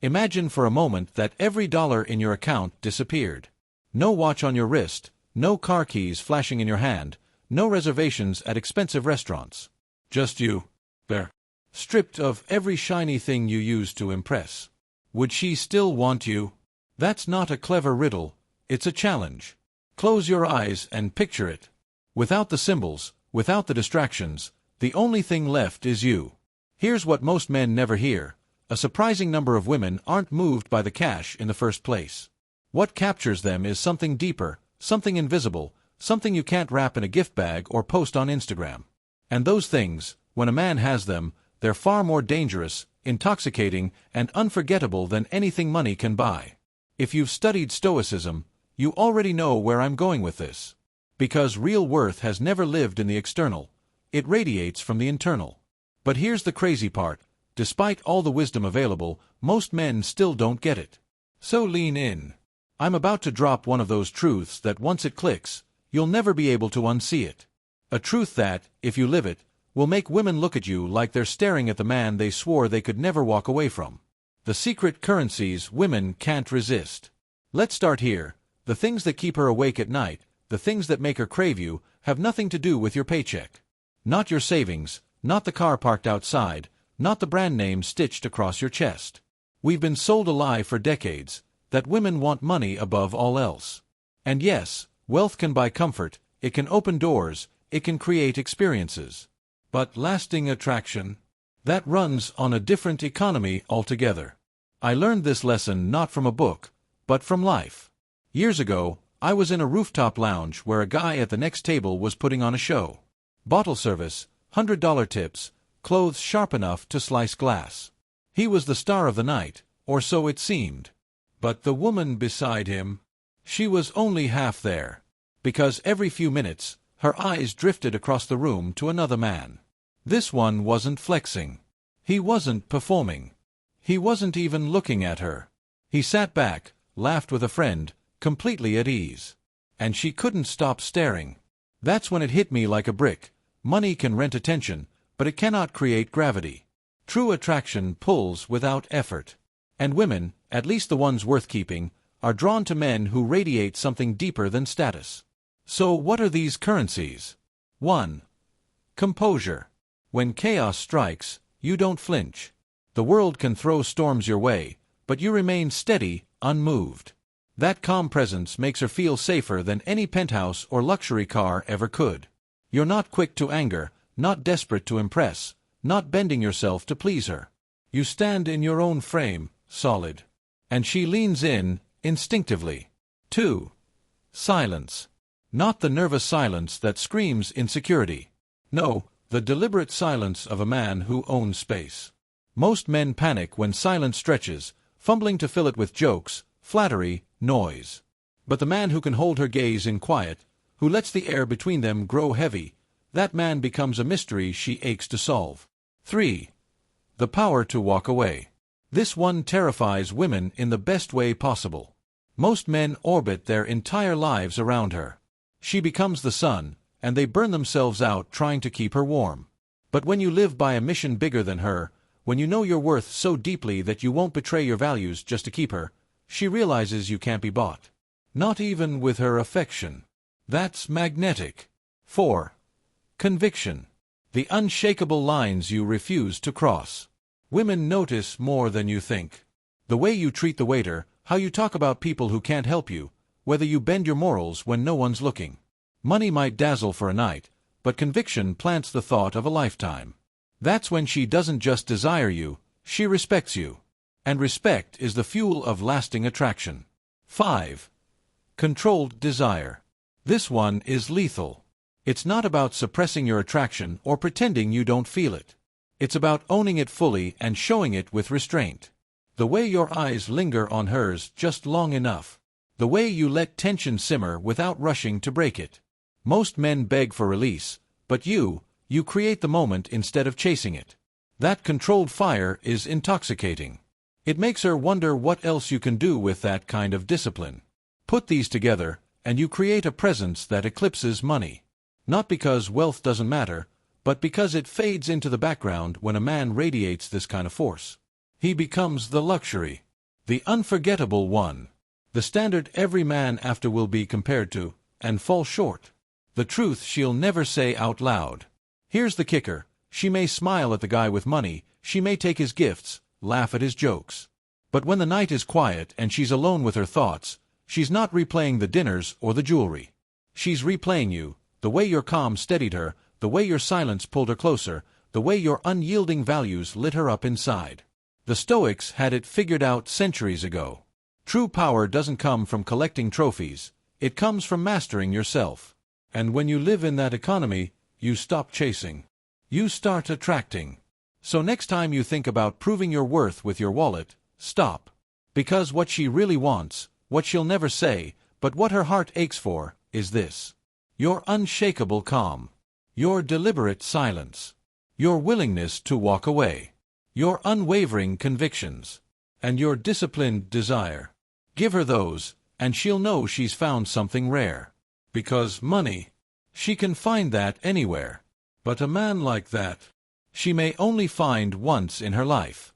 Imagine for a moment that every dollar in your account disappeared. No watch on your wrist, no car keys flashing in your hand, no reservations at expensive restaurants. Just you, there, stripped of every shiny thing you used to impress. Would she still want you? That's not a clever riddle, it's a challenge. Close your eyes and picture it. Without the symbols, without the distractions, the only thing left is you. Here's what most men never hear. A surprising number of women aren't moved by the cash in the first place. What captures them is something deeper, something invisible, something you can't wrap in a gift bag or post on Instagram. And those things, when a man has them, they're far more dangerous, intoxicating, and unforgettable than anything money can buy. If you've studied Stoicism, you already know where I'm going with this. Because real worth has never lived in the external. It radiates from the internal. But here's the crazy part. Despite all the wisdom available, most men still don't get it. So lean in. I'm about to drop one of those truths that once it clicks, you'll never be able to unsee it. A truth that, if you live it, will make women look at you like they're staring at the man they swore they could never walk away from. The secret currencies women can't resist. Let's start here. The things that keep her awake at night, the things that make her crave you, have nothing to do with your paycheck. Not your savings, not the car parked outside, not the brand name stitched across your chest. We've been sold a lie for decades, that women want money above all else. And yes, wealth can buy comfort, it can open doors, it can create experiences. But lasting attraction? That runs on a different economy altogether. I learned this lesson not from a book, but from life. Years ago, I was in a rooftop lounge where a guy at the next table was putting on a show. Bottle service, $100 tips, clothes sharp enough to slice glass. He was the star of the night, or so it seemed. But the woman beside him, she was only half there. Because every few minutes, her eyes drifted across the room to another man. This one wasn't flexing. He wasn't performing. He wasn't even looking at her. He sat back, laughed with a friend, completely at ease. And she couldn't stop staring. That's when it hit me like a brick. Money can rent attention, but it cannot create gravity. True attraction pulls without effort. And women, at least the ones worth keeping, are drawn to men who radiate something deeper than status. So what are these currencies? 1. Composure. When chaos strikes, you don't flinch. The world can throw storms your way, but you remain steady, unmoved. That calm presence makes her feel safer than any penthouse or luxury car ever could. You're not quick to anger, not desperate to impress, not bending yourself to please her. You stand in your own frame, solid. And she leans in, instinctively. 2. Silence. Not the nervous silence that screams insecurity. No, the deliberate silence of a man who owns space. Most men panic when silence stretches, fumbling to fill it with jokes, flattery, noise. But the man who can hold her gaze in quiet, who lets the air between them grow heavy, that man becomes a mystery she aches to solve. 3. The power to walk away. This one terrifies women in the best way possible. Most men orbit their entire lives around her. She becomes the sun, and they burn themselves out trying to keep her warm. But when you live by a mission bigger than her, when you know your worth so deeply that you won't betray your values just to keep her, she realizes you can't be bought. Not even with her affection. That's magnetic. 4. Conviction. The unshakable lines you refuse to cross. Women notice more than you think. The way you treat the waiter, how you talk about people who can't help you, whether you bend your morals when no one's looking. Money might dazzle for a night, but conviction plants the thought of a lifetime. That's when she doesn't just desire you, she respects you. And respect is the fuel of lasting attraction. 5. Controlled desire. This one is lethal. It's not about suppressing your attraction or pretending you don't feel it. It's about owning it fully and showing it with restraint. The way your eyes linger on hers just long enough. The way you let tension simmer without rushing to break it. Most men beg for release, but you create the moment instead of chasing it. That controlled fire is intoxicating. It makes her wonder what else you can do with that kind of discipline. Put these together, and you create a presence that eclipses money. Not because wealth doesn't matter, but because it fades into the background when a man radiates this kind of force. He becomes the luxury. The unforgettable one. The standard every man after will be compared to, and fall short. The truth she'll never say out loud. Here's the kicker. She may smile at the guy with money, she may take his gifts, laugh at his jokes. But when the night is quiet and she's alone with her thoughts, she's not replaying the dinners or the jewelry. She's replaying you, the way your calm steadied her, the way your silence pulled her closer, the way your unyielding values lit her up inside. The Stoics had it figured out centuries ago. True power doesn't come from collecting trophies, it comes from mastering yourself. And when you live in that economy, you stop chasing. You start attracting. So next time you think about proving your worth with your wallet, stop. Because what she really wants, what she'll never say, but what her heart aches for, is this. Your unshakable calm. Your deliberate silence. Your willingness to walk away. Your unwavering convictions. And your disciplined desire. Give her those, and she'll know she's found something rare. Because money, she can find that anywhere. But a man like that, she may only find once in her life.